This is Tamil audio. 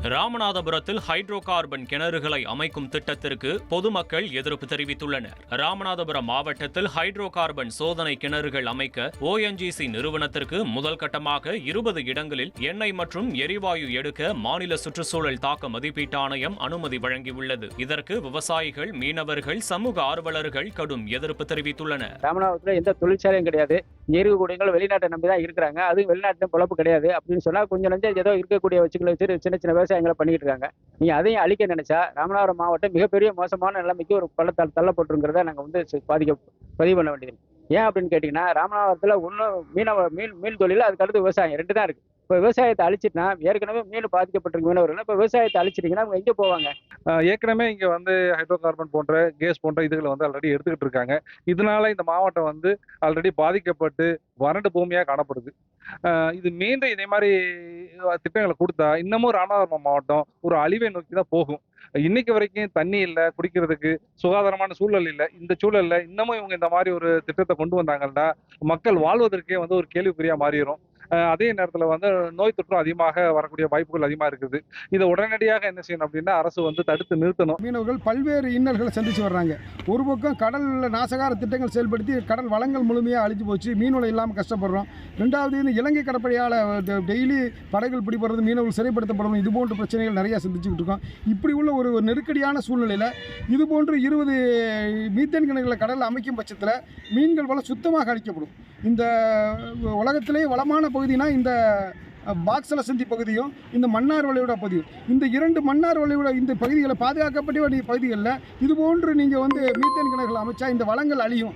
ராமநாதபுரத்தில் ஹைட்ரோ கார்பன் கிணறுகளை அமைக்கும் திட்டத்திற்கு பொதுமக்கள் எதிர்ப்பு தெரிவித்துள்ளனர். ராமநாதபுரம் மாவட்டத்தில் ஹைட்ரோ கார்பன் சோதனை கிணறுகள் அமைக்க ONGC நிறுவனத்திற்கு முதல் கட்டமாக 20 இடங்களில் எண்ணெய் மற்றும் எரிவாயு எடுக்க மாநில சுற்றுச்சூழல் தாக்க மதிப்பீட்டு ஆணையம் அனுமதி வழங்கியுள்ளது. இதற்கு விவசாயிகள், மீனவர்கள், சமூக ஆர்வலர்கள் கடும் எதிர்ப்பு தெரிவித்துள்ளனர். ராமநாதபுரத்தில் எந்த தொழிற்சாலையும் கிடையாது. இருக்கக்கூடியவங்க வெளிநாட்டை நம்பிதான் இருக்கிறாங்க. அது வெளிநாட்டு பொழப்பு கிடையாது அப்படின்னு சொன்னா கொஞ்சம் நஞ்சம் ஏதோ இருக்கக்கூடிய வச்சுக்களை வச்சு சின்ன சின்ன விவசாயங்களை பண்ணிட்டு இருக்காங்க. நீங்க அதையும் அழிக்க நினைச்சா ராமநாதபுரம் மாவட்டம் மிகப்பெரிய மோசமான நிலைமைக்கு ஒரு தள்ளப்பட்டிருக்கிறத நாங்க பதிவு பண்ண வேண்டியது. ஏன் அப்படின்னு கேட்டீங்கன்னா, ராமநாதபுரத்துல ஒன்னும் மீன் தொழில், அதுக்கு அடுத்து விவசாயம் 2 தான் இருக்கு. இப்போ விவசாயத்தை அழிச்சிட்டுனா ஏற்கனவே மீன் பாதிக்கப்பட்டிருக்க மீனவர்கள் இப்போ விவசாயத்தை அழிச்சிட்டீங்கன்னா அவங்க எங்கே போவாங்க? ஏற்கனவே இங்கே ஹைட்ரோ கார்பன் போன்ற கேஸ் போன்ற இதுகளை ஆல்ரெடி எடுத்துக்கிட்டு இருக்காங்க. இதனால இந்த மாவட்டம் ஆல்ரெடி பாதிக்கப்பட்டு வறண்டு பூமியாக காணப்படுது. இது மீண்டும் இதே மாதிரி திட்டங்களை கொடுத்தா இன்னமும் ராமநாதபுரம் மாவட்டம் ஒரு அழிவை நோக்கி தான் போகும். இன்னைக்கு வரைக்கும் தண்ணி இல்லை, குடிக்கிறதுக்கு சுகாதாரமான சூழல் இல்லை. இந்த சூழல்ல இன்னமும் இவங்க இந்த மாதிரி ஒரு திட்டத்தை கொண்டு வந்தாங்கன்னா மக்கள் வாழ்வதற்கே ஒரு கேள்விக்குறியா மாறிடும். அதே நேரத்தில் நோய் தொற்றும் அதிகமாக வரக்கூடிய வாய்ப்புகள் அதிகமாக இருக்குது. இதை உடனடியாக என்ன செய்யணும் அப்படின்னா அரசு தடுத்து நிறுத்தணும். மீனவர்கள் பல்வேறு இன்னல்களை சந்திச்சு வர்றாங்க. ஒரு பக்கம் கடலில் நாசகார திட்டங்கள் செயல்படுத்தி கடல் வளங்கள் முழுமையாக அழிஞ்சு போச்சு, மீன்வளம் இல்லாமல் கஷ்டப்படுறோம். ரெண்டாவது இலங்கை கடற்படையால் டெய்லி படகுகள் பிடிப்படுறது, மீனவர்கள் சிறைப்படுத்தப்படணும், இது போன்ற பிரச்சனைகள் நிறையா சந்திச்சுக்கிட்டு இருக்கோம். இப்படி உள்ள ஒரு நெருக்கடியான சூழ்நிலையில் இது போன்று 20 மீத்தேன் கிணறுகளை கடலில் அமைக்கும் பட்சத்தில் மீன்கள் வளம் சுத்தமாக அழிக்கப்படும். இந்த உலகத்திலே வளமான பகுதினா இந்த பாக்ஸல சந்தி பகுதியும் இந்த மன்னார் வளைகுடா பகுதியும், இந்த 2 மன்னார் வளைகுடா இந்த பகுதிகளை பாதுகாக்கப்பட்ட பகுதிகளில் இது போன்று நீங்கள் மீத்தேன் கிணறுகள் அமைச்சா இந்த வளங்கள் அழியும்.